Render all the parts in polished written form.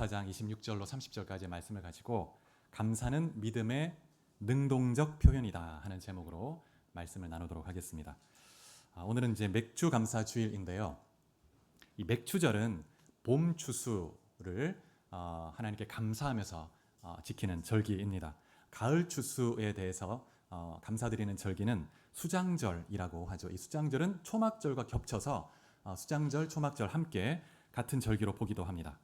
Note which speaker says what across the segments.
Speaker 1: 4장 26절로 30절까지의 말씀을 가지고 감사는 믿음의 능동적 표현이다 하는 제목으로 말씀을 나누도록 하겠습니다. 오늘은 이제 맥주 감사 주일인데요. 이 맥주절은 봄 추수를 하나님께 감사하면서 지키는 절기입니다. 가을 추수에 대해서 감사드리는 절기는 수장절이라고 하죠. 이 수장절은 초막절과 겹쳐서 수장절, 초막절 함께 같은 절기로 보기도 합니다.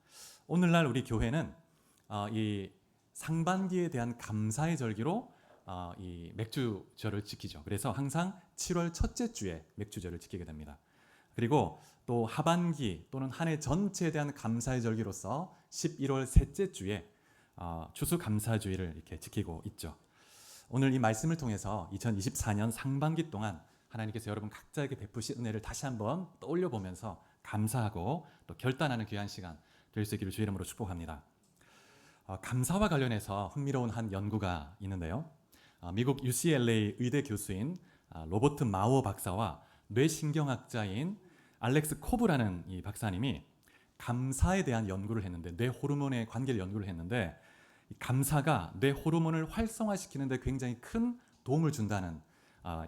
Speaker 1: 오늘날 우리 교회는 이 상반기에 대한 감사의 절기로 이 맥주절을 지키죠. 그래서 항상 7월 첫째 주에 맥주절을 지키게 됩니다. 그리고 또 하반기 또는 한 해 전체에 대한 감사의 절기로서 11월 셋째 주에 추수감사주의를 이렇게 지키고 있죠. 오늘 이 말씀을 통해서 2024년 상반기 동안 하나님께서 여러분 각자에게 베푸신 은혜를 다시 한번 떠올려 보면서 감사하고 또 결단하는 귀한 시간 될 수 있기를 주의 이름으로 축복합니다. 감사와 관련해서 흥미로운 한 연구가 있는데요. 미국 UCLA 의대 교수인 로버트 마워 박사와 뇌신경학자인 알렉스 코브라는 이 박사님이 감사에 대한 연구를 했는데, 뇌 호르몬의 관계를 연구를 했는데, 감사가 뇌 호르몬을 활성화시키는 데 굉장히 큰 도움을 준다는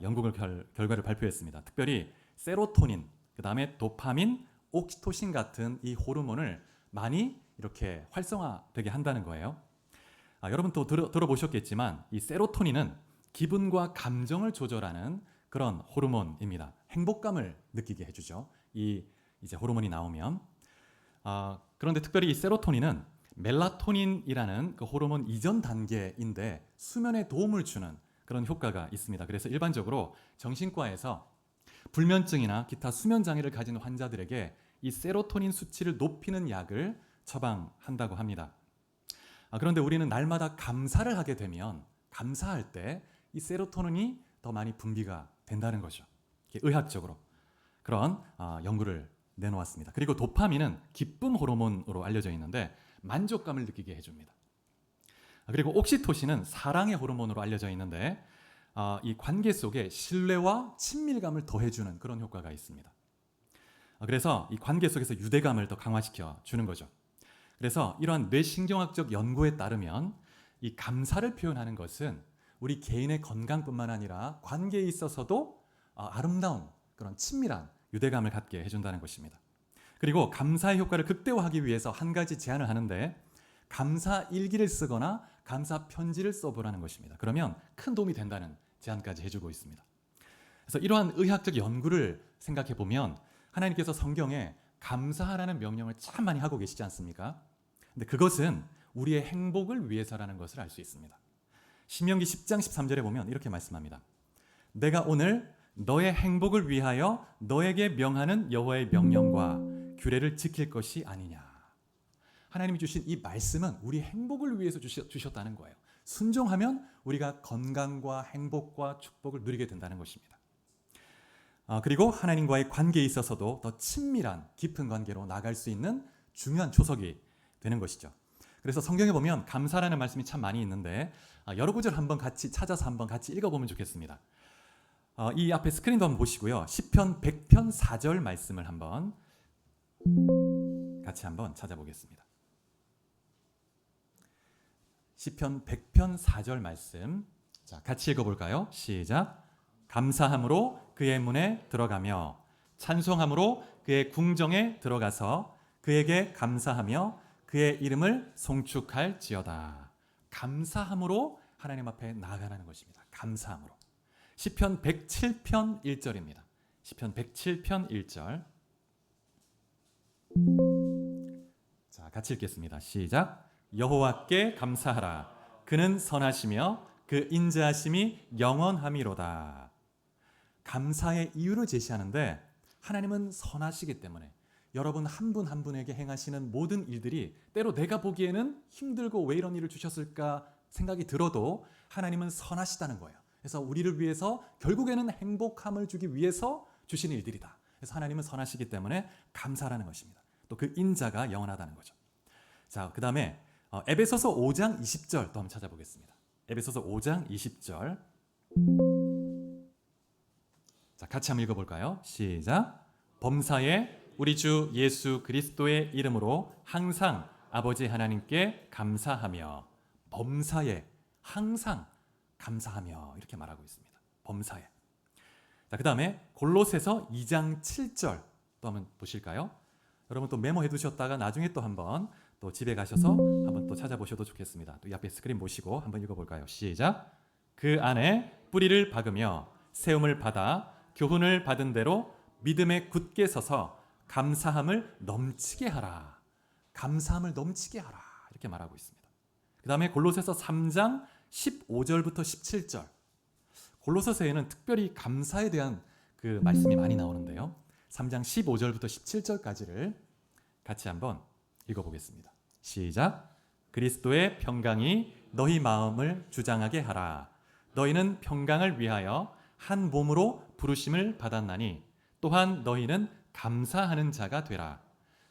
Speaker 1: 연구 결과를 발표했습니다. 특별히 세로토닌, 그 다음에 도파민, 옥시토신 같은 이 호르몬을 많이 이렇게 활성화되게 한다는 거예요. 여러분 또 들어보셨겠지만 이 세로토닌은 기분과 감정을 조절하는 그런 호르몬입니다. 행복감을 느끼게 해주죠. 이 이제 호르몬이 나오면. 그런데 특별히 이 세로토닌은 멜라토닌이라는 그 호르몬 이전 단계인데 수면에 도움을 주는 그런 효과가 있습니다. 그래서 일반적으로 정신과에서 불면증이나 기타 수면 장애를 가진 환자들에게 이 세로토닌 수치를 높이는 약을 처방한다고 합니다. 그런데 우리는 날마다 감사를 하게 되면, 감사할 때 이 세로토닌이 더 많이 분비가 된다는 거죠. 의학적으로 그런 연구를 내놓았습니다. 그리고 도파민은 기쁨 호르몬으로 알려져 있는데 만족감을 느끼게 해줍니다. 그리고 옥시토신은 사랑의 호르몬으로 알려져 있는데 이 관계 속에 신뢰와 친밀감을 더해주는 그런 효과가 있습니다. 그래서 이 관계 속에서 유대감을 더 강화시켜 주는 거죠. 그래서 이러한 뇌신경학적 연구에 따르면 이 감사를 표현하는 것은 우리 개인의 건강뿐만 아니라 관계에 있어서도 아름다운 그런 친밀한 유대감을 갖게 해준다는 것입니다. 그리고 감사의 효과를 극대화하기 위해서 한 가지 제안을 하는데, 감사 일기를 쓰거나 감사 편지를 써보라는 것입니다. 그러면 큰 도움이 된다는 제안까지 해주고 있습니다. 그래서 이러한 의학적 연구를 생각해 보면 하나님께서 성경에 감사하라는 명령을 참 많이 하고 계시지 않습니까? 근데 그것은 우리의 행복을 위해서라는 것을 알 수 있습니다. 신명기 10장 13절에 보면 이렇게 말씀합니다. 내가 오늘 너의 행복을 위하여 너에게 명하는 여호와의 명령과 규례를 지킬 것이 아니냐. 하나님이 주신 이 말씀은 우리 행복을 위해서 주셨다는 거예요. 순종하면 우리가 건강과 행복과 축복을 누리게 된다는 것입니다. 그리고 하나님과의 관계에 있어서도 더 친밀한 깊은 관계로 나갈 수 있는 중요한 초석이 되는 것이죠. 그래서 성경에 보면 감사라는 말씀이 참 많이 있는데 여러 구절 한번 같이 찾아서 한번 같이 읽어보면 좋겠습니다. 이 앞에 스크린도 한번 보시고요. 시편 100편 4절 말씀을 한번 같이 한번 찾아보겠습니다. 시편 100편 4절 말씀, 자, 같이 읽어볼까요? 시작. 감사함으로 그의 문에 들어가며 찬송함으로 그의 궁정에 들어가서 그에게 감사하며 그의 이름을 송축할지어다. 감사함으로 하나님 앞에 나아가는 것입니다. 감사함으로. 시편 107편 1절입니다. 시편 107편 1절. 자, 같이 읽겠습니다. 시작. 여호와께 감사하라. 그는 선하시며 그 인자하심이 영원함이로다. 감사의 이유를 제시하는데, 하나님은 선하시기 때문에 여러분 한 분 한 분에게 행하시는 모든 일들이 때로 내가 보기에는 힘들고 왜 이런 일을 주셨을까 생각이 들어도 하나님은 선하시다는 거예요. 그래서 우리를 위해서 결국에는 행복함을 주기 위해서 주시는 일들이다. 그래서 하나님은 선하시기 때문에 감사라는 것입니다. 또 그 인자가 영원하다는 거죠. 자, 그 다음에 에베소서 5장 20절 또 한번 찾아보겠습니다. 에베소서 5장 20절. 자, 같이 한번 읽어볼까요? 시작. 범사에 우리 주 예수 그리스도의 이름으로 항상 아버지 하나님께 감사하며 범사에 항상 감사하며 이렇게 말하고 있습니다. 범사에. 자, 그 다음에 골로새서 2장 7절 또 한번 보실까요? 여러분 또 메모해 두셨다가 나중에 또 한번 또 집에 가셔서 한번 또 찾아보셔도 좋겠습니다. 또 옆에 스크린 보시고 한번 읽어볼까요? 시작. 그 안에 뿌리를 박으며 세움을 받아 교훈을 받은 대로 믿음에 굳게 서서 감사함을 넘치게 하라. 감사함을 넘치게 하라. 이렇게 말하고 있습니다. 그 다음에 골로새서 3장 15절부터 17절. 골로새서에는 특별히 감사에 대한 그 말씀이 많이 나오는데요. 3장 15절부터 17절까지를 같이 한번 읽어보겠습니다. 시작. 그리스도의 평강이 너희 마음을 주장하게 하라. 너희는 평강을 위하여 한 몸으로 부르심을 받았나니 또한 너희는 감사하는 자가 되라.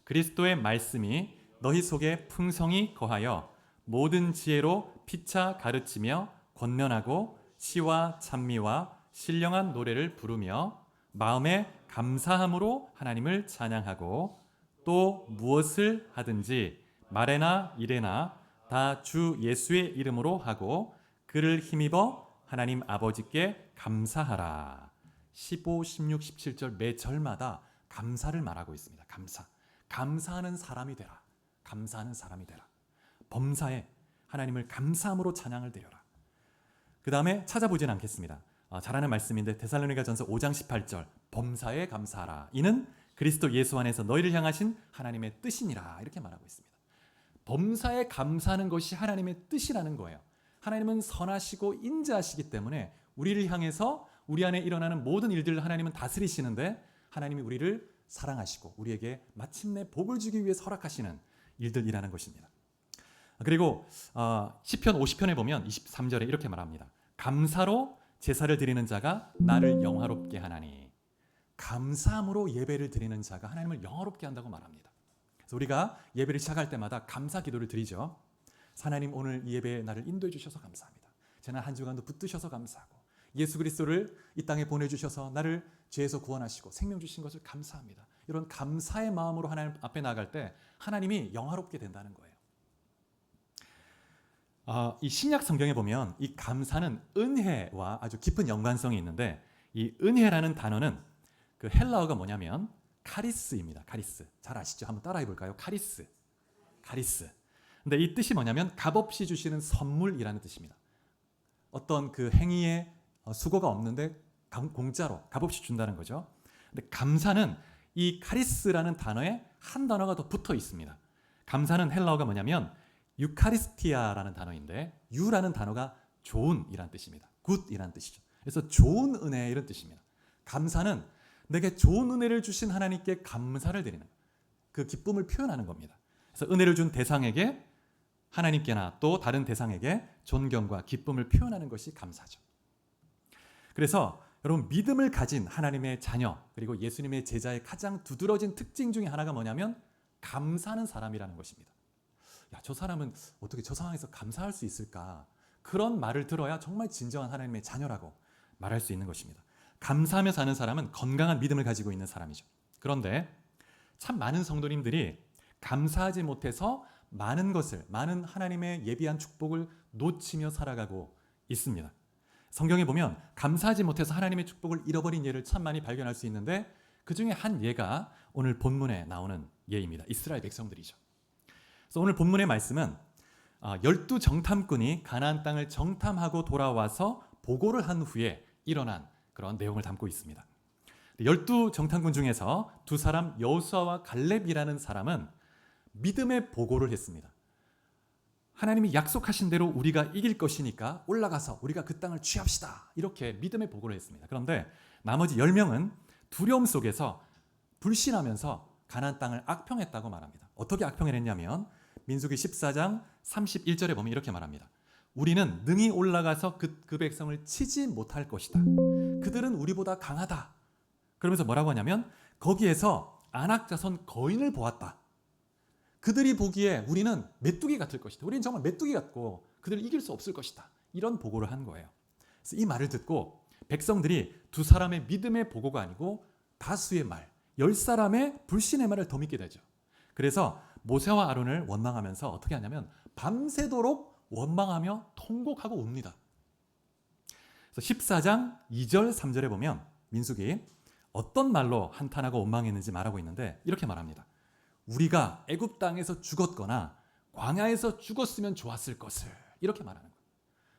Speaker 1: 그리스도의 말씀이 너희 속에 풍성히 거하여 모든 지혜로 피차 가르치며 권면하고 시와 찬미와 신령한 노래를 부르며 마음에 감사함으로 하나님을 찬양하고 또 무엇을 하든지 말에나 일에나 다 주 예수의 이름으로 하고 그를 힘입어 하나님 아버지께 감사하라. 15, 16, 17절 매 절마다 감사를 말하고 있습니다. 감사. 감사하는 사람이 되라. 감사하는 사람이 되라. 범사에 하나님을 감사함으로 찬양을 드려라. 그 다음에 찾아보진 않겠습니다. 잘하는 말씀인데 데살로니가전서 5장 18절 범사에 감사하라. 이는 그리스도 예수 안에서 너희를 향하신 하나님의 뜻이니라. 이렇게 말하고 있습니다. 범사에 감사하는 것이 하나님의 뜻이라는 거예요. 하나님은 선하시고 인자하시기 때문에 우리를 향해서 우리 안에 일어나는 모든 일들을 하나님은 다스리시는데 하나님이 우리를 사랑하시고 우리에게 마침내 복을 주기 위해 허락하시는 일들이라는 것입니다. 그리고 시편 50편에 보면 23절에 이렇게 말합니다. 감사로 제사를 드리는 자가 나를 영화롭게 하나니. 감사함으로 예배를 드리는 자가 하나님을 영화롭게 한다고 말합니다. 그래서 우리가 예배를 시작할 때마다 감사 기도를 드리죠. 하나님 오늘 이 예배에 나를 인도해 주셔서 감사합니다. 지난 한 주간도 붙드셔서 감사하고 예수 그리스도를 이 땅에 보내주셔서 나를 죄에서 구원하시고 생명 주신 것을 감사합니다. 이런 감사의 마음으로 하나님 앞에 나아갈 때 하나님이 영화롭게 된다는 거예요. 이 신약 성경에 보면 이 감사는 은혜와 아주 깊은 연관성이 있는데 이 은혜라는 단어는 그 헬라어가 뭐냐면 카리스입니다. 카리스. 잘 아시죠? 한번 따라해 볼까요? 카리스. 카리스. 근데 이 뜻이 뭐냐면 값없이 주시는 선물이라는 뜻입니다. 어떤 그 행위에 수고가 없는데 공짜로 값없이 준다는 거죠. 근데 감사는 이 카리스라는 단어에 한 단어가 더 붙어 있습니다. 감사는 헬라어가 뭐냐면 유카리스티아라는 단어인데 유라는 단어가 좋은이라는 뜻입니다. 굿이라는 뜻이죠. 그래서 좋은 은혜 이런 뜻입니다. 감사는 내게 좋은 은혜를 주신 하나님께 감사를 드리는 그 기쁨을 표현하는 겁니다. 그래서 은혜를 준 대상에게 하나님께나 또 다른 대상에게 존경과 기쁨을 표현하는 것이 감사죠. 그래서 여러분 믿음을 가진 하나님의 자녀 그리고 예수님의 제자의 가장 두드러진 특징 중에 하나가 뭐냐면 감사하는 사람이라는 것입니다. 야, 저 사람은 어떻게 저 상황에서 감사할 수 있을까? 그런 말을 들어야 정말 진정한 하나님의 자녀라고 말할 수 있는 것입니다. 감사하며 사는 사람은 건강한 믿음을 가지고 있는 사람이죠. 그런데 참 많은 성도님들이 감사하지 못해서 많은 것을, 많은 하나님의 예비한 축복을 놓치며 살아가고 있습니다. 성경에 보면 감사하지 못해서 하나님의 축복을 잃어버린 예를 참 많이 발견할 수 있는데 그 중에 한 예가 오늘 본문에 나오는 예입니다. 이스라엘 백성들이죠. 그래서 오늘 본문의 말씀은 12 정탐꾼이 가나안 땅을 정탐하고 돌아와서 보고를 한 후에 일어난 그런 내용을 담고 있습니다. 12 정탐꾼 중에서 두 사람 여호수아와 갈렙이라는 사람은 믿음의 보고를 했습니다. 하나님이 약속하신 대로 우리가 이길 것이니까 올라가서 우리가 그 땅을 취합시다. 이렇게 믿음의 보고를 했습니다. 그런데 나머지 10명은 두려움 속에서 불신하면서 가나안 땅을 악평했다고 말합니다. 어떻게 악평을 했냐면 민수기 14장 31절에 보면 이렇게 말합니다. 우리는 능히 올라가서 그 백성을 치지 못할 것이다. 그들은 우리보다 강하다. 그러면서 뭐라고 하냐면 거기에서 아낙 자손 거인을 보았다. 그들이 보기에 우리는 메뚜기 같을 것이다. 우리는 정말 메뚜기 같고 그들을 이길 수 없을 것이다. 이런 보고를 한 거예요. 그래서 이 말을 듣고 백성들이 두 사람의 믿음의 보고가 아니고 다수의 말, 10사람의 불신의 말을 더 믿게 되죠. 그래서 모세와 아론을 원망하면서 어떻게 하냐면 밤새도록 원망하며 통곡하고 웁니다. 그래서 14장 2절 3절에 보면 민수기 어떤 말로 한탄하고 원망했는지 말하고 있는데 이렇게 말합니다. 우리가 애굽 땅에서 죽었거나 광야에서 죽었으면 좋았을 것을, 이렇게 말하는 거예요.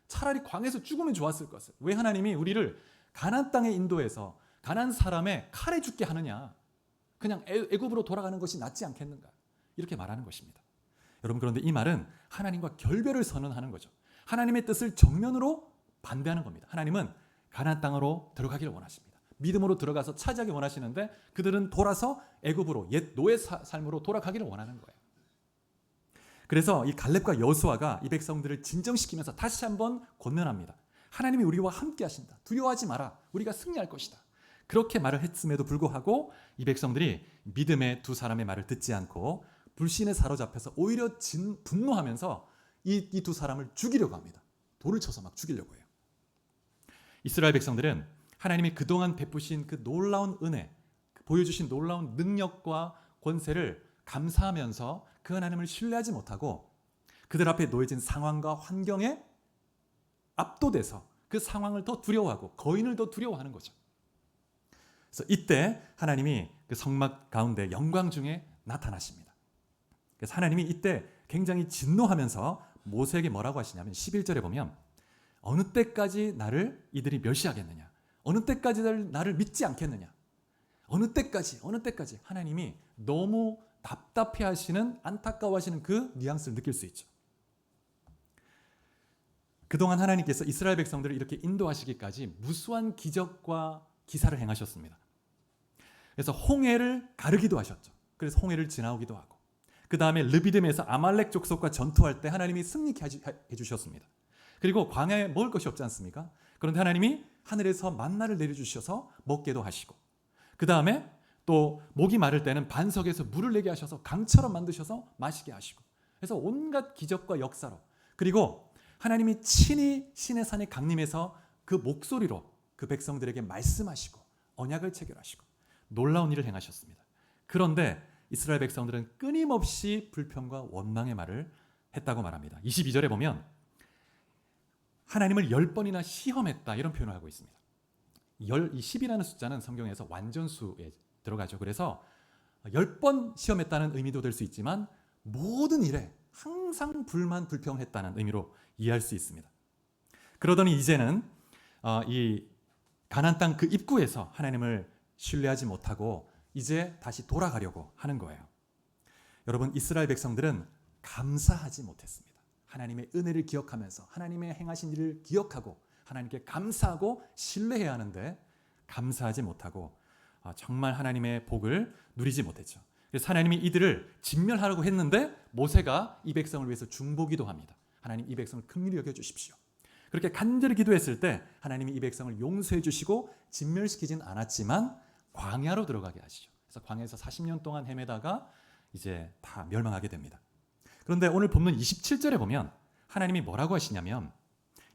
Speaker 1: 차라리 광야에서 죽으면 좋았을 것을. 왜 하나님이 우리를 가나안 땅에 인도해서 가나안 사람의 칼에 죽게 하느냐, 그냥 애굽으로 돌아가는 것이 낫지 않겠는가, 이렇게 말하는 것입니다. 여러분, 그런데 이 말은 하나님과 결별을 선언하는 거죠. 하나님의 뜻을 정면으로 반대하는 겁니다. 하나님은 가나안 땅으로 들어가기를 원하십니다. 믿음으로 들어가서 차지하기 원하시는데 그들은 돌아서 애굽으로, 옛 노예 삶으로 돌아가기를 원하는 거예요. 그래서 이 갈렙과 여호수아가 이 백성들을 진정시키면서 다시 한번 권면합니다. 하나님이 우리와 함께 하신다. 두려워하지 마라. 우리가 승리할 것이다. 그렇게 말을 했음에도 불구하고 이 백성들이 믿음의 두 사람의 말을 듣지 않고 불신에 사로잡혀서 오히려 분노하면서 이 두 사람을 죽이려고 합니다. 돌을 쳐서 막 죽이려고 해요. 이스라엘 백성들은 하나님이 그동안 베푸신 그 놀라운 은혜, 보여주신 놀라운 능력과 권세를 감사하면서 그 하나님을 신뢰하지 못하고 그들 앞에 놓여진 상황과 환경에 압도돼서 그 상황을 더 두려워하고 거인을 더 두려워하는 거죠. 그래서 이때 하나님이 그 성막 가운데 영광 중에 나타나십니다. 그래서 하나님이 이때 굉장히 진노하면서 모세에게 뭐라고 하시냐면 11절에 보면 어느 때까지 나를 이들이 멸시하겠느냐, 어느 때까지 나를 믿지 않겠느냐, 어느 때까지 하나님이 너무 답답해하시는, 안타까워하시는 그 뉘앙스를 느낄 수 있죠. 그동안 하나님께서 이스라엘 백성들을 이렇게 인도하시기까지 무수한 기적과 기사를 행하셨습니다. 그래서 홍해를 가르기도 하셨죠. 그래서 홍해를 지나오기도 하고, 그 다음에 르비딤에서 아말렉 족속과 전투할 때 하나님이 승리케 해주셨습니다. 그리고 광야에 먹을 것이 없지 않습니까? 그런데 하나님이 하늘에서 만나를 내려주셔서 먹게도 하시고, 그 다음에 또 목이 마를 때는 반석에서 물을 내게 하셔서 강처럼 만드셔서 마시게 하시고, 그래서 온갖 기적과 역사로, 그리고 하나님이 친히 신의 산에 강림해서 그 목소리로 그 백성들에게 말씀하시고 언약을 체결하시고 놀라운 일을 행하셨습니다. 그런데 이스라엘 백성들은 끊임없이 불평과 원망의 말을 했다고 말합니다. 22절에 보면 하나님을 10번이나 시험했다, 이런 표현을 하고 있습니다. 이 10이라는 숫자는 성경에서 완전수에 들어가죠. 그래서 10번 시험했다는 의미도 될 수 있지만 모든 일에 항상 불만 불평을 했다는 의미로 이해할 수 있습니다. 그러더니 이제는 이 가나안 땅 그 입구에서 하나님을 신뢰하지 못하고 이제 다시 돌아가려고 하는 거예요. 여러분, 이스라엘 백성들은 감사하지 못했습니다. 하나님의 은혜를 기억하면서 하나님의 행하신 일을 기억하고 하나님께 감사하고 신뢰해야 하는데 감사하지 못하고 정말 하나님의 복을 누리지 못했죠. 그래서 하나님이 이들을 진멸하려고 했는데 모세가 이 백성을 위해서 중보기도 합니다. 하나님, 이 백성을 긍휼히 여겨주십시오. 그렇게 간절히 기도했을 때 하나님이 이 백성을 용서해 주시고 진멸시키진 않았지만 광야로 들어가게 하시죠. 그래서 광야에서 40년 동안 헤매다가 이제 다 멸망하게 됩니다. 그런데 오늘 본문 27절에 보면 하나님이 뭐라고 하시냐면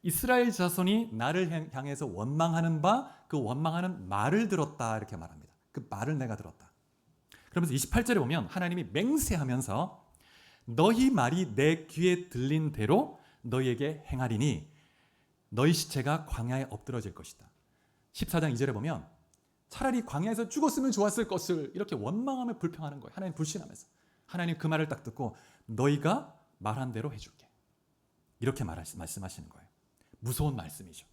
Speaker 1: 이스라엘 자손이 나를 향해서 원망하는 바 그 원망하는 말을 들었다, 이렇게 말합니다. 그 말을 내가 들었다. 그러면서 28절에 보면 하나님이 맹세하면서 너희 말이 내 귀에 들린 대로 너희에게 행하리니 너희 시체가 광야에 엎드러질 것이다. 14장 2절에 보면 차라리 광야에서 죽었으면 좋았을 것을 이렇게 원망하며 불평하는 거예요. 하나님 불신하면서. 하나님 그 말을 딱 듣고 너희가 말한 대로 해줄게, 이렇게 말씀하시는 거예요. 무서운 말씀이죠.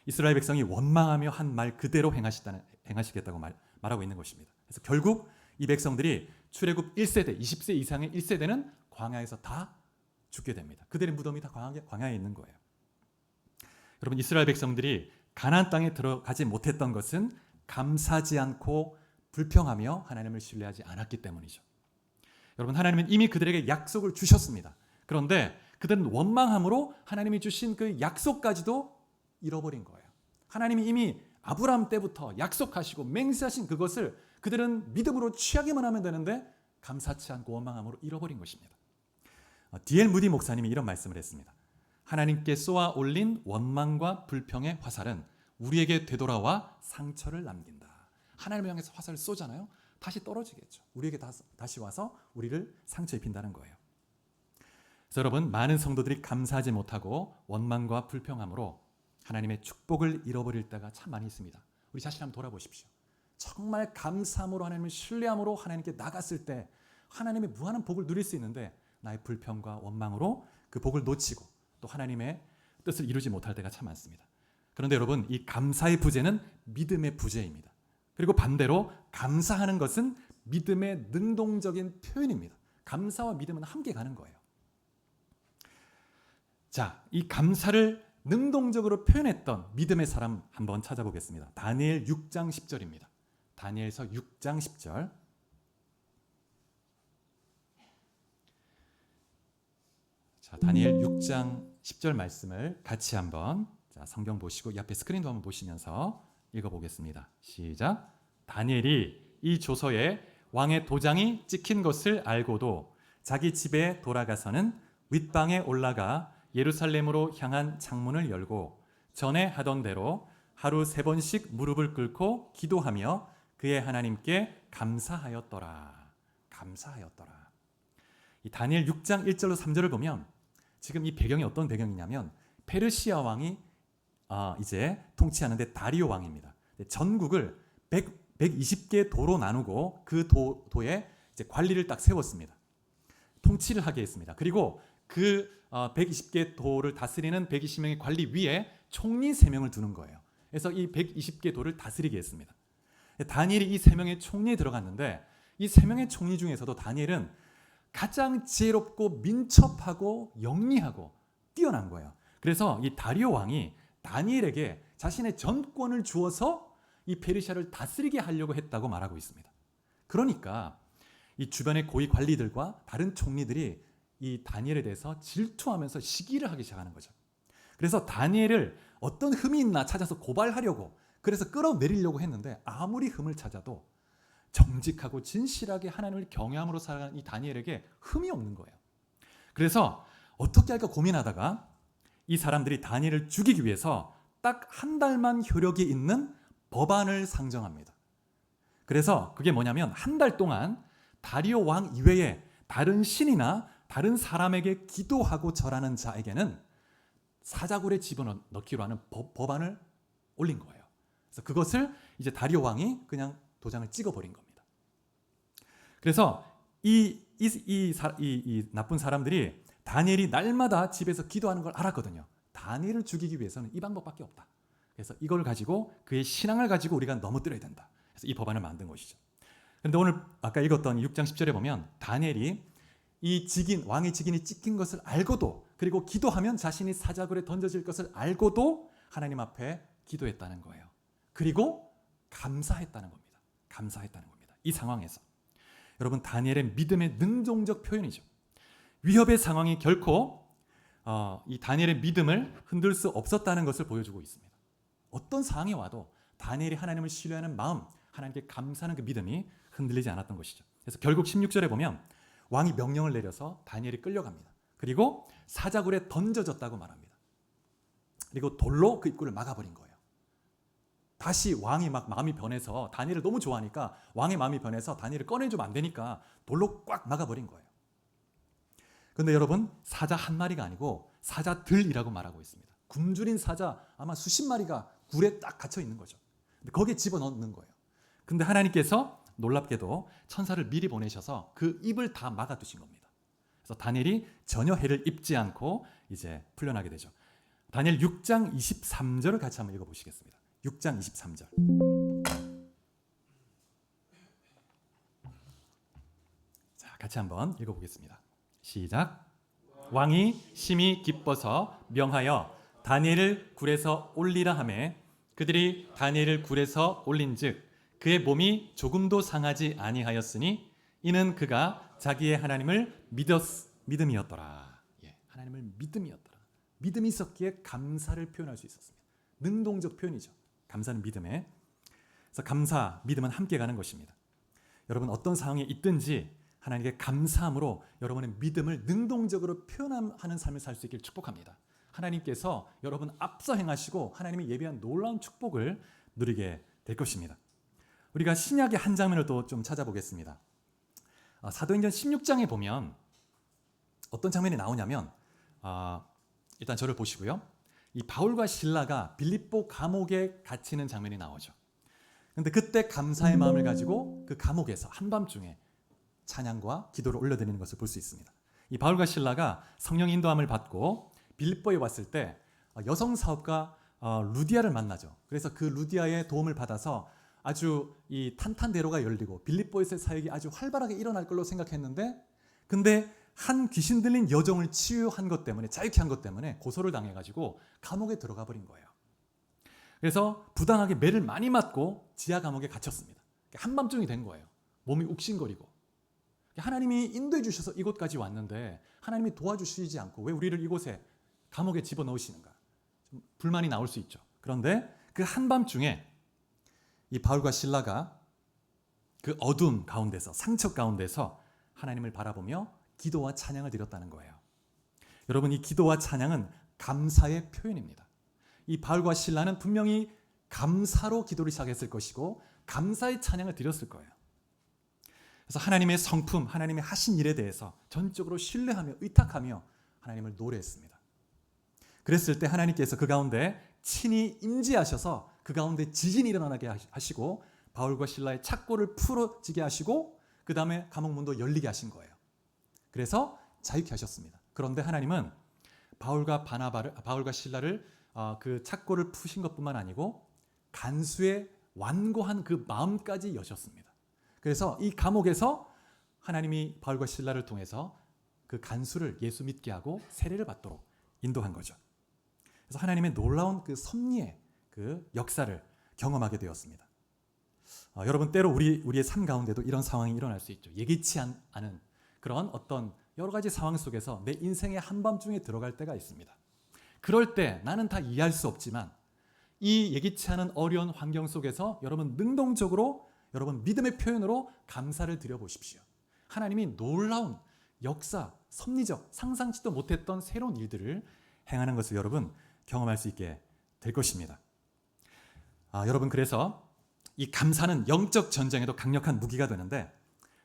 Speaker 1: 이스라엘 백성이 원망하며 한 말 그대로 행하시겠다고 말하고 있는 것입니다. 그래서 결국 이 백성들이 출애굽 1세대, 20세 이상의 1세대는 광야에서 다 죽게 됩니다. 그들의 무덤이 다 광야에 있는 거예요. 여러분, 이스라엘 백성들이 가나안 땅에 들어가지 못했던 것은 감사하지 않고 불평하며 하나님을 신뢰하지 않았기 때문이죠. 여러분, 하나님은 이미 그들에게 약속을 주셨습니다. 그런데 그들은 원망함으로 하나님이 주신 그 약속까지도 잃어버린 거예요. 하나님이 이미 아브라함 때부터 약속하시고 맹세하신 그것을 그들은 믿음으로 취하기만 하면 되는데 감사치 않고 원망함으로 잃어버린 것입니다. D.L. 무디 목사님이 이런 말씀을 했습니다. 하나님께 쏘아 올린 원망과 불평의 화살은 우리에게 되돌아와 상처를 남긴다. 하나님을 향해서 화살을 쏘잖아요. 다시 떨어지겠죠. 우리에게 다시 와서 우리를 상처 입힌다는 거예요. 그래서 여러분, 많은 성도들이 감사하지 못하고 원망과 불평함으로 하나님의 축복을 잃어버릴 때가 참 많이 있습니다. 우리 자신 한번 돌아보십시오. 정말 감사함으로 하나님을 신뢰함으로 하나님께 나갔을 때 하나님의 무한한 복을 누릴 수 있는데 나의 불평과 원망으로 그 복을 놓치고 또 하나님의 뜻을 이루지 못할 때가 참 많습니다. 그런데 여러분, 이 감사의 부재는 믿음의 부재입니다. 그리고 반대로 감사하는 것은 믿음의 능동적인 표현입니다. 감사와 믿음은 함께 가는 거예요. 자, 이 감사를 능동적으로 표현했던 믿음의 사람 한번 찾아보겠습니다. 다니엘 6장 10절입니다. 다니엘서 6장 10절. 자, 다니엘 6장 10절 말씀을 같이 한번 성경 보시고 이 앞에 스크린도 한번 보시면서 읽어보겠습니다. 시작. 다니엘이 이 조서에 왕의 도장이 찍힌 것을 알고도 자기 집에 돌아가서는 윗방에 올라가 예루살렘으로 향한 창문을 열고 전에 하던 대로 하루 3번씩 무릎을 꿇고 기도하며 그의 하나님께 감사하였더라. 감사하였더라. 이 다니엘 6장 1절로 3절을 보면 지금 이 배경이 어떤 배경이냐면 페르시아 왕이 이제 통치하는데 다리오 왕입니다. 전국을 120개 도로 나누고 그 도에 이제 관리를 딱 세웠습니다. 통치를 하게 했습니다. 그리고 그 120개 도를 다스리는 120명의 관리 위에 총리 3명을 두는 거예요. 그래서 이 120개 도를 다스리게 했습니다. 다니엘이 이 3명의 총리에 들어갔는데 이 3명의 총리 중에서도 다니엘은 가장 지혜롭고 민첩하고 영리하고 뛰어난 거예요. 그래서 이 다리오 왕이 다니엘에게 자신의 전권을 주어서 이 페르시아를 다스리게 하려고 했다고 말하고 있습니다. 그러니까 이 주변의 고위 관리들과 다른 총리들이 이 다니엘에 대해서 질투하면서 시기를 하기 시작하는 거죠. 그래서 다니엘을 어떤 흠이 있나 찾아서 고발하려고, 그래서 끌어내리려고 했는데 아무리 흠을 찾아도 정직하고 진실하게 하나님을 경외함으로 살아가는 이 다니엘에게 흠이 없는 거예요. 그래서 어떻게 할까 고민하다가 이 사람들이 다니엘을 죽이기 위해서 딱 한 달만 효력이 있는 법안을 상정합니다. 그래서 그게 뭐냐면 한 달 동안 다리오 왕 이외에 다른 신이나 다른 사람에게 기도하고 절하는 자에게는 사자굴에 집어넣기로 하는 법안을 올린 거예요. 그래서 그것을 이제 다리오 왕이 그냥 도장을 찍어버린 겁니다. 그래서 이 나쁜 사람들이 다니엘이 날마다 집에서 기도하는 걸 알았거든요. 다니엘을 죽이기 위해서는 이 방법밖에 없다. 그래서 이걸 가지고 그의 신앙을 가지고 우리가 넘어뜨려야 된다. 그래서 이 법안을 만든 것이죠. 그런데 오늘 아까 읽었던 6장 10절에 보면 다니엘이 이 왕의 직인이 찍힌 것을 알고도, 그리고 기도하면 자신이 사자굴에 던져질 것을 알고도 하나님 앞에 기도했다는 거예요. 그리고 감사했다는 겁니다. 감사했다는 겁니다. 이 상황에서 여러분, 다니엘의 믿음의 능동적 표현이죠. 위협의 상황이 결코 이 다니엘의 믿음을 흔들 수 없었다는 것을 보여주고 있습니다. 어떤 상황이 와도 다니엘이 하나님을 신뢰하는 마음, 하나님께 감사하는 그 믿음이 흔들리지 않았던 것이죠. 그래서 결국 16절에 보면 왕이 명령을 내려서 다니엘이 끌려갑니다. 그리고 사자굴에 던져졌다고 말합니다. 그리고 돌로 그 입구를 막아버린 거예요. 다시 왕이 막 마음이 변해서 다니엘을 너무 좋아하니까 왕의 마음이 변해서 다니엘을 꺼내주면 안 되니까 돌로 꽉 막아버린 거예요. 그런데 여러분, 사자 한 마리가 아니고 사자들이라고 말하고 있습니다. 굶주린 사자 아마 수십 마리가 굴에 딱 갇혀 있는 거죠. 근데 거기에 집어넣는 거예요. 근데 하나님께서 놀랍게도 천사를 미리 보내셔서 그 입을 다 막아두신 겁니다. 그래서 다니엘이 전혀 해를 입지 않고 이제 풀려나게 되죠. 다니엘 6장 23절을 같이 한번 읽어보시겠습니다. 6장 23절. 자, 같이 한번 읽어보겠습니다. 시작. 왕이 심히 기뻐서 명하여 다니엘을 굴에서 올리라 하매 그들이 다니엘을 굴에서 올린즉 그의 몸이 조금도 상하지 아니하였으니 이는 그가 자기의 하나님을 믿음이었더라. 하나님을 믿음이었더라. 믿음이 있었기에 감사를 표현할 수 있었습니다. 능동적 표현이죠. 감사는 믿음에. 그래서 감사, 믿음은 함께 가는 것입니다. 여러분, 어떤 상황에 있든지 하나님께 감사함으로 여러분의 믿음을 능동적으로 표현하는 삶을 살 수 있기를 축복합니다. 하나님께서 여러분 앞서 행하시고 하나님이 예비한 놀라운 축복을 누리게 될 것입니다. 우리가 신약의 한 장면을 또 좀 찾아보겠습니다. 사도행전 16장에 보면 어떤 장면이 나오냐면 일단 저를 보시고요. 이 바울과 실라가 빌립보 감옥에 갇히는 장면이 나오죠. 그런데 그때 감사의 마음을 가지고 그 감옥에서 한밤중에 찬양과 기도를 올려드리는 것을 볼 수 있습니다. 이 바울과 실라가 성령 인도함을 받고 빌립보에 왔을 때 여성 사업가 루디아를 만나죠. 그래서 그 루디아의 도움을 받아서 아주 이 탄탄대로가 열리고 빌립보에서의 사역이 아주 활발하게 일어날 걸로 생각했는데, 근데 한 귀신 들린 여종을 치유한 것 때문에, 자유케 한 것 때문에 고소를 당해가지고 감옥에 들어가 버린 거예요. 그래서 부당하게 매를 많이 맞고 지하 감옥에 갇혔습니다. 한밤중이 된 거예요. 몸이 욱신거리고. 하나님이 인도해 주셔서 이곳까지 왔는데 하나님이 도와주시지 않고 왜 우리를 이곳에 감옥에 집어넣으시는가? 좀 불만이 나올 수 있죠. 그런데 그 한밤중에 이 바울과 실라가 그 어둠 가운데서, 상처 가운데서 하나님을 바라보며 기도와 찬양을 드렸다는 거예요. 여러분, 이 기도와 찬양은 감사의 표현입니다. 이 바울과 실라는 분명히 감사로 기도를 시작했을 것이고 감사의 찬양을 드렸을 거예요. 그래서 하나님의 성품, 하나님의 하신 일에 대해서 전적으로 신뢰하며 의탁하며 하나님을 노래했습니다. 그랬을 때 하나님께서 그 가운데 친히 임재하셔서 그 가운데 지진이 일어나게 하시고 바울과 실라의 착고를 풀어지게 하시고 그 다음에 감옥 문도 열리게 하신 거예요. 그래서 자유케 하셨습니다. 그런데 하나님은 바울과 실라를 그 착고를 푸신 것뿐만 아니고 간수의 완고한 그 마음까지 여셨습니다. 그래서 이 감옥에서 하나님이 바울과 실라를 통해서 그 간수를 예수 믿게 하고 세례를 받도록 인도한 거죠. 그래서 하나님의 놀라운 그 섭리의 그 역사를 경험하게 되었습니다. 여러분, 때로 우리의 삶 가운데도 이런 상황이 일어날 수 있죠. 예기치 않은 그런 어떤 여러 가지 상황 속에서 내 인생의 한밤중에 들어갈 때가 있습니다. 그럴 때 나는 다 이해할 수 없지만 이 예기치 않은 어려운 환경 속에서 여러분 능동적으로 여러분 믿음의 표현으로 감사를 드려보십시오. 하나님이 놀라운 역사, 섭리적, 상상치도 못했던 새로운 일들을 행하는 것을 여러분 경험할 수 있게 될 것입니다. 여러분, 그래서 이 감사는 영적 전쟁에도 강력한 무기가 되는데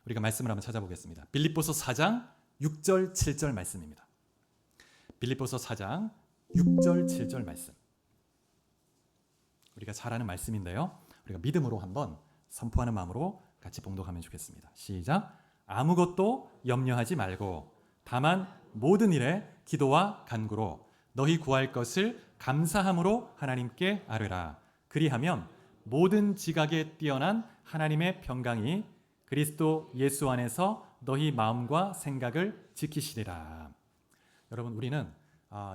Speaker 1: 우리가 말씀을 한번 찾아보겠습니다. 빌립보서 4장 6절 7절 말씀입니다. 빌립보서 4장 6절 7절 말씀. 우리가 잘 아는 말씀인데요. 우리가 믿음으로 한번 선포하는 마음으로 같이 봉독하면 좋겠습니다. 시작. 아무것도 염려하지 말고 다만 모든 일에 기도와 간구로 너희 구할 것을 감사함으로 하나님께 아뢰라. 그리하면 모든 지각에 뛰어난 하나님의 평강이 그리스도 예수 안에서 너희 마음과 생각을 지키시리라. 여러분, 우리는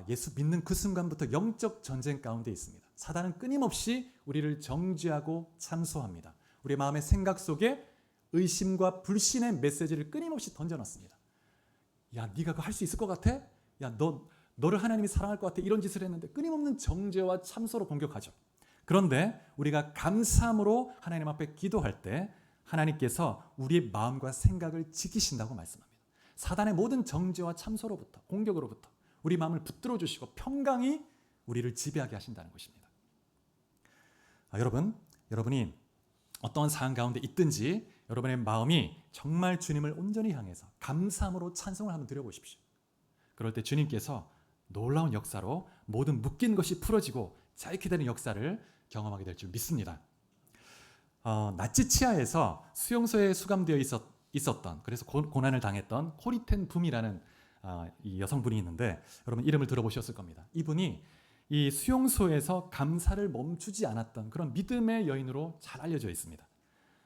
Speaker 1: 예수 믿는 그 순간부터 영적 전쟁 가운데 있습니다. 사단은 끊임없이 우리를 정죄하고 참소합니다. 우리 마음의 생각 속에 의심과 불신의 메시지를 끊임없이 던져놨습니다. 야, 네가 그거 할 수 있을 것 같아? 야, 너를 하나님이 사랑할 것 같아? 이런 짓을 했는데 끊임없는 정죄와 참소로 공격하죠. 그런데 우리가 감사함으로 하나님 앞에 기도할 때 하나님께서 우리의 마음과 생각을 지키신다고 말씀합니다. 사단의 모든 정죄와 참소로부터, 공격으로부터 우리 마음을 붙들어 주시고 평강이 우리를 지배하게 하신다는 것입니다. 여러분이 어떤 상황 가운데 있든지 여러분의 마음이 정말 주님을 온전히 향해서 감사함으로 찬송을 한번 드려보십시오. 그럴 때 주님께서 놀라운 역사로 모든 묶인 것이 풀어지고 자유케 되는 역사를 경험하게 될 줄 믿습니다. 나치 치하에서 수용소에 수감되어 있었던, 그래서 고난을 당했던 코리텐 붐이라는 이 여성분이 있는데 여러분 이름을 들어보셨을 겁니다. 이분이 이 수용소에서 감사를 멈추지 않았던 그런 믿음의 여인으로 잘 알려져 있습니다.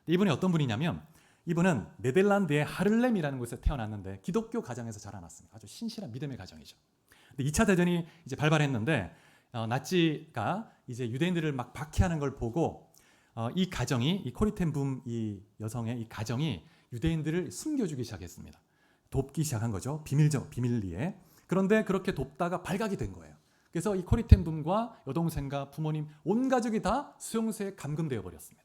Speaker 1: 이분이 어떤 분이냐면 이분은 네덜란드의 하를렘이라는 곳에 태어났는데 기독교 가정에서 자라났습니다. 아주 신실한 믿음의 가정이죠. 근데 2차 대전이 이제 발발했는데 나치가 이제 유대인들을 막 박해하는 걸 보고 이 가정이, 이 코리텐붐 이 여성의 이 가정이 유대인들을 숨겨주기 시작했습니다. 돕기 시작한 거죠. 비밀리에. 그런데 그렇게 돕다가 발각이 된 거예요. 그래서 이 코리텐붐과 여동생과 부모님 온 가족이 다 수용소에 감금되어 버렸습니다.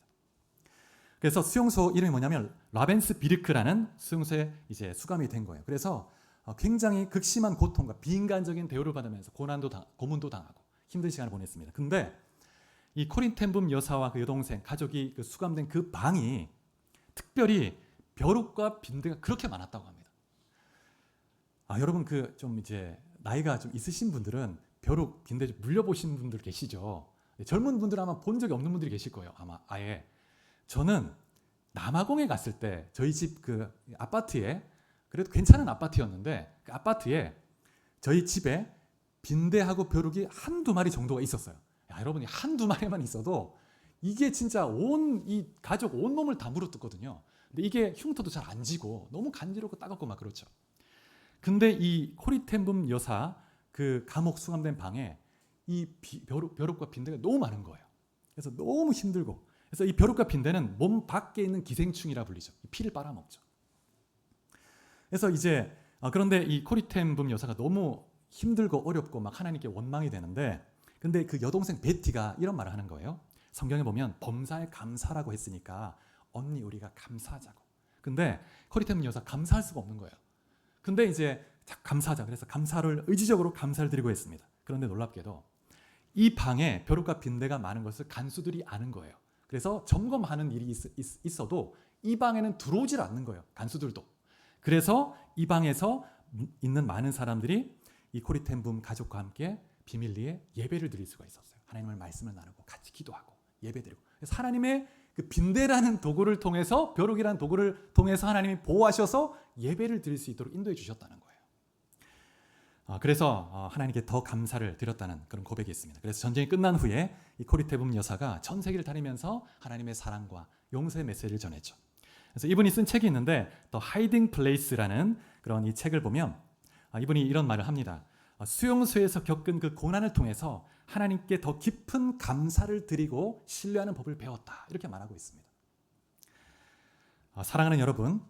Speaker 1: 그래서 수용소 이름이 뭐냐면 라벤스비르크라는 수용소에 이제 수감이 된 거예요. 그래서 굉장히 극심한 고통과 비인간적인 대우를 받으면서 고문도 당하고 힘든 시간을 보냈습니다. 근데 이 코린템붐 여사와 그 여동생 가족이 그 수감된 그 방이 특별히 벼룩과 빈대가 그렇게 많았다고 합니다. 여러분 그 좀 이제 나이가 좀 있으신 분들은 벼룩 빈대 좀 물려보신 분들 계시죠? 젊은 분들은 아마 본 적이 없는 분들이 계실 거예요. 아마 아예. 저는 남아공에 갔을 때 저희 집 그 아파트에, 그래도 괜찮은 아파트였는데 그 아파트에 저희 집에 빈대하고 벼룩이 한두 마리 정도가 있었어요. 여러분이 한두 마리만 있어도 이게 진짜 이 가족 온몸을 다 물어뜯거든요. 근데 이게 흉터도 잘 안 지고 너무 간지럽고 따갑고 막 그렇죠. 근데 이 코리템붐 여사 그 감옥 수감된 방에 이 벼룩과 빈대가 너무 많은 거예요. 그래서 너무 힘들고, 그래서 이 벼룩과 빈대는 몸 밖에 있는 기생충이라 불리죠. 피를 빨아먹죠. 그래서 이제 그런데 이 코리템붐 여사가 너무 힘들고 어렵고 막 하나님께 원망이 되는데, 근데 그 여동생 베티가 이런 말을 하는 거예요. 성경에 보면 범사에 감사라고 했으니까 언니 우리가 감사하자고. 근데 코리템붐 여사 감사할 수가 없는 거예요. 근데 이제 감사하자. 그래서 감사를 의지적으로 감사를 드리고 했습니다. 그런데 놀랍게도 이 방에 벼룩과 빈대가 많은 것을 간수들이 아는 거예요. 그래서 점검하는 일이 있어도 이 방에는 들어오질 않는 거예요. 간수들도. 그래서 이 방에서 있는 많은 사람들이 이 코리템붐 가족과 함께 비밀리에 예배를 드릴 수가 있었어요. 하나님을 말씀을 나누고 같이 기도하고 예배드리고. 그래서 하나님의 그 빈대라는 도구를 통해서, 벼룩이라는 도구를 통해서 하나님이 보호하셔서 예배를 드릴 수 있도록 인도해 주셨다는 거예요. 그래서 하나님께 더 감사를 드렸다는 그런 고백이 있습니다. 그래서 전쟁이 끝난 후에 이 코리테붐 여사가 전 세계를 다니면서 하나님의 사랑과 용서의 메시지를 전했죠. 그래서 이분이 쓴 책이 있는데 The Hiding Place라는 그런 이 책을 보면 이분이 이런 말을 합니다. 수용소에서 겪은 그 고난을 통해서 하나님께 더 깊은 감사를 드리고 신뢰하는 법을 배웠다. 이렇게 말하고 있습니다. 사랑하는 여러분,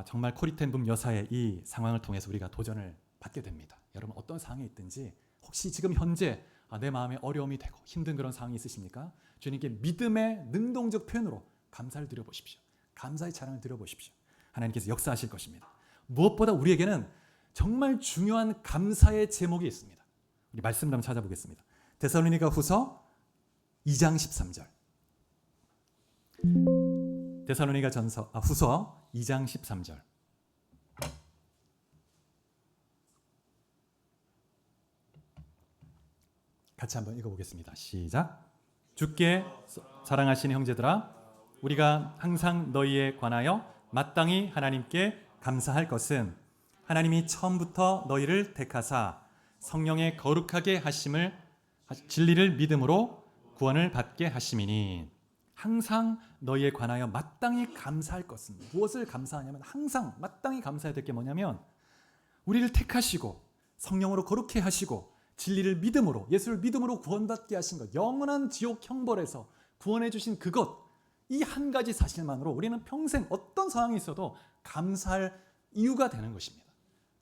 Speaker 1: 정말 코리텐붐 여사의 이 상황을 통해서 우리가 도전을 받게 됩니다. 여러분 어떤 상황에 있든지 혹시 지금 현재 내 마음에 어려움이 되고 힘든 그런 상황이 있으십니까? 주님께 믿음의 능동적 표현으로 감사를 드려보십시오. 감사의 찬양을 드려보십시오. 하나님께서 역사하실 것입니다. 무엇보다 우리에게는 정말 중요한 감사의 제목이 있습니다. 우리 말씀을 한번 찾아보겠습니다. 데살로니가 후서 2장 13절. 데살로니가 후서 2장 13절. 같이 한번 읽어보겠습니다. 시작. 주께 사랑하시는 형제들아, 우리가 항상 너희에 관하여 마땅히 하나님께 감사할 것은 하나님이 처음부터 너희를 택하사 성령의 거룩하게 하심을, 진리를 믿음으로 구원을 받게 하심이니. 항상 너희에 관하여 마땅히 감사할 것은, 무엇을 감사하냐면 항상 마땅히 감사해야 될 게 뭐냐면 우리를 택하시고 성령으로 거룩해 하시고 진리를 믿음으로, 예수를 믿음으로 구원받게 하신 것, 영원한 지옥 형벌에서 구원해 주신 그것, 이 한 가지 사실만으로 우리는 평생 어떤 상황이 있어도 감사할 이유가 되는 것입니다.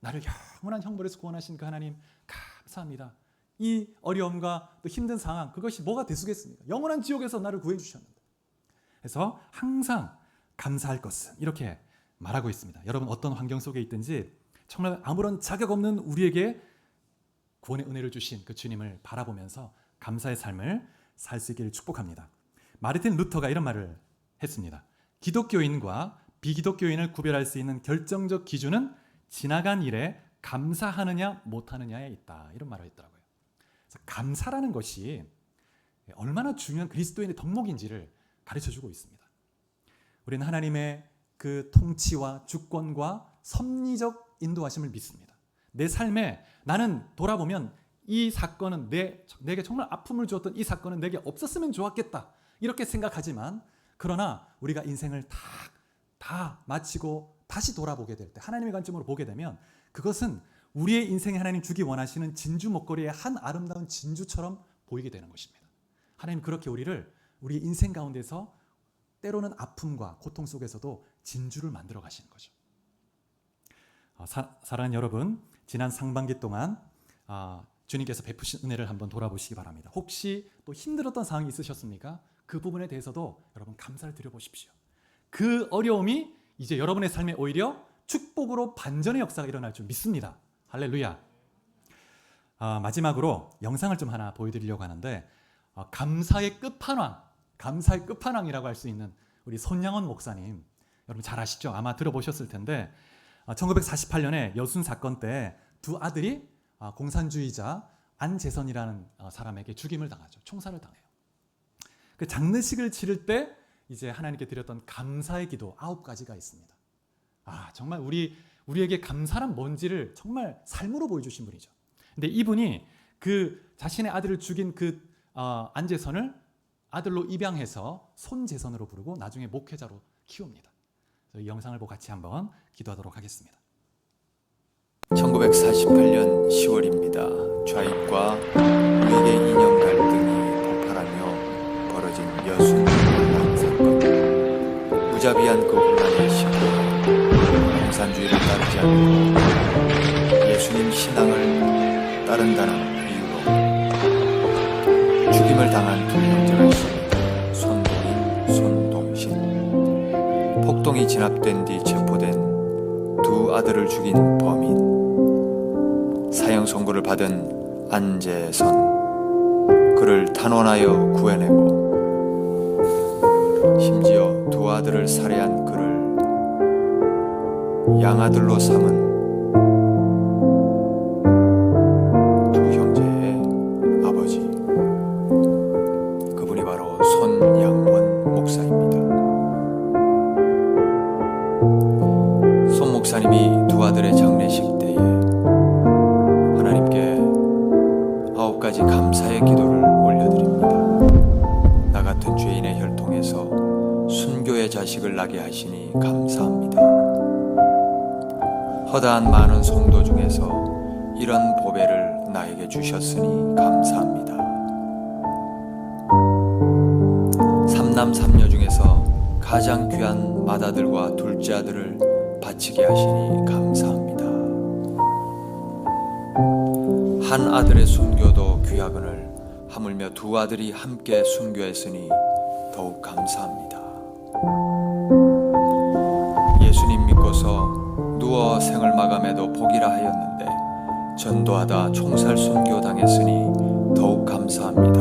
Speaker 1: 나를 영원한 형벌에서 구원하신 그 하나님 감사합니다. 이 어려움과 또 힘든 상황, 그것이 뭐가 대수겠습니까? 영원한 지옥에서 나를 구해 주셨는데. 그래서 항상 감사할 것은, 이렇게 말하고 있습니다. 여러분 어떤 환경 속에 있든지 정말 아무런 자격 없는 우리에게 구원의 은혜를 주신 그 주님을 바라보면서 감사의 삶을 살 수 있기를 축복합니다. 마르틴 루터가 이런 말을 했습니다. 기독교인과 비기독교인을 구별할 수 있는 결정적 기준은 지나간 일에 감사하느냐 못하느냐에 있다. 이런 말을 했더라고요. 그래서 감사라는 것이 얼마나 중요한 그리스도인의 덕목인지를 가르쳐주고 있습니다. 우리는 하나님의 그 통치와 주권과 섭리적 인도하심을 믿습니다. 내 삶에 나는 돌아보면 이 사건은 내게 정말 아픔을 주었던 이 사건은 내게 없었으면 좋았겠다, 이렇게 생각하지만, 그러나 우리가 인생을 다 마치고 다시 돌아보게 될 때, 하나님의 관점으로 보게 되면 그것은 우리의 인생에 하나님 주기 원하시는 진주 목걸이의 한 아름다운 진주처럼 보이게 되는 것입니다. 하나님 그렇게 우리를 우리 인생 가운데서 때로는 아픔과 고통 속에서도 진주를 만들어 가시는 거죠. 사랑하는 여러분, 지난 상반기 동안 주님께서 베푸신 은혜를 한번 돌아보시기 바랍니다. 혹시 또 힘들었던 상황이 있으셨습니까? 그 부분에 대해서도 여러분 감사를 드려보십시오. 그 어려움이 이제 여러분의 삶에 오히려 축복으로 반전의 역사가 일어날 줄 믿습니다. 할렐루야. 마지막으로 영상을 좀 하나 보여드리려고 하는데, 감사의 끝판왕이라고 할 수 있는 우리 손양원 목사님, 여러분 잘 아시죠? 아마 들어보셨을 텐데 1948년에 여순 사건 때 두 아들이 공산주의자 안재선이라는 사람에게 죽임을 당하죠. 총살을 당해요. 그 장례식을 치를 때 이제 하나님께 드렸던 감사의 기도 9가지가 있습니다. 정말 우리에게 감사란 뭔지를 정말 삶으로 보여주신 분이죠. 근데 이분이 그 자신의 아들을 죽인 그 안재선을 아들로 입양해서 손재선으로 부르고 나중에 목회자로 키웁니다. 이 영상을 보고 같이 한번 기도하도록 하겠습니다.
Speaker 2: 1948년 10월입니다. 좌익과 우익의 이념 갈등이 폭발하며 벌어진 여순 혼란 사건. 무자비한 그 혼란의 시기에 공산주의를 따르지 않고 예수님 신앙을 따른다는 이유로 죽임을 당한 두 형제가 있습니다. 손동인, 손동신. 폭동이 진압된 뒤 체포된 두 아들을 죽인 범인, 사형 선고를 받은 안재선, 그를 탄원하여 구해내고 심지어 두 아들을 살해한 그를 양아들로 삼은 두 형제의 아버지, 그분이 바로 손양원 목사입니다. 손 목사님이 두 아들의 장례식 때에 하나님께 9가지 감사의 기도를 올려드립니다. 나 같은 죄인의 혈통에서 순교의 자식을 나게 하시니 감사합니다. 허다한 많은 성도 중에서 이런 보배를 나에게 주셨으니 감사합니다. 삼남 삼녀 중에서 가장 귀한 맏아들과 둘째 아들을 바치게 하시니 감사합니다. 한 아들의 순교도 귀하거늘 하물며 두 아들이 함께 순교했으니 더욱 감사합니다. 예수님 믿고서 누워 생을 마감해도 복이라 하였는데 전도하다 총살 순교 당했으니 더욱 감사합니다.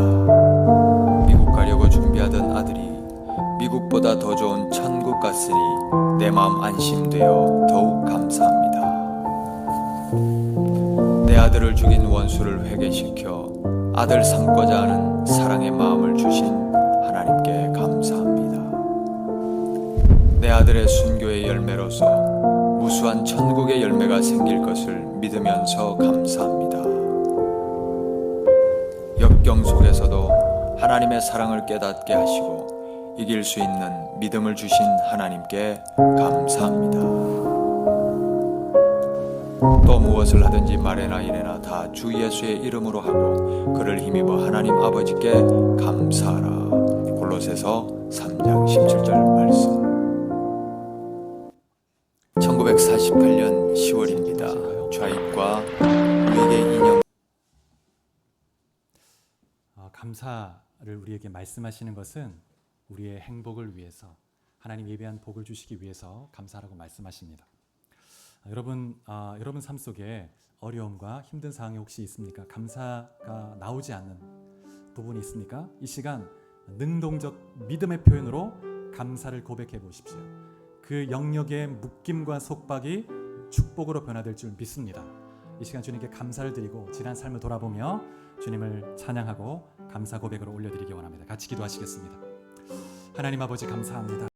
Speaker 2: 미국 가려고 준비하던 아들이 미국보다 더 좋은 천국 갔으니 내 마음 안심되어 더욱 감사합니다. 내 아들을 죽인 원수를 회개시켜 아들 삼고자 하는 사랑의 마음을 주신 하나님께 감사합니다. 내 아들의 순교의 열매로서 무수한 천국의 열매가 생길 것을 믿으면서 감사합니다. 역경 속에서도 하나님의 사랑을 깨닫게 하시고 이길 수 있는 믿음을 주신 하나님께 감사합니다. 또 무엇을 하든지 말에나 이래나 다 주 예수의 이름으로 하고 그를 힘입어 하나님 아버지께 감사하라. 골로새서 3장 17절 말씀. 1948년 10월입니다. 좌익과 우익의 이념.
Speaker 1: 감사를 우리에게 말씀하시는 것은 우리의 행복을 위해서, 하나님 예배한 복을 주시기 위해서 감사라고 말씀하십니다. 여러분 삶 속에 어려움과 힘든 상황이 혹시 있습니까? 감사가 나오지 않는 부분이 있습니까? 이 시간 능동적 믿음의 표현으로 감사를 고백해 보십시오. 그 영역의 묶임과 속박이 축복으로 변화될 줄 믿습니다. 이 시간 주님께 감사를 드리고 지난 삶을 돌아보며 주님을 찬양하고 감사 고백으로 올려드리기 원합니다. 같이 기도하시겠습니다. 하나님 아버지 감사합니다.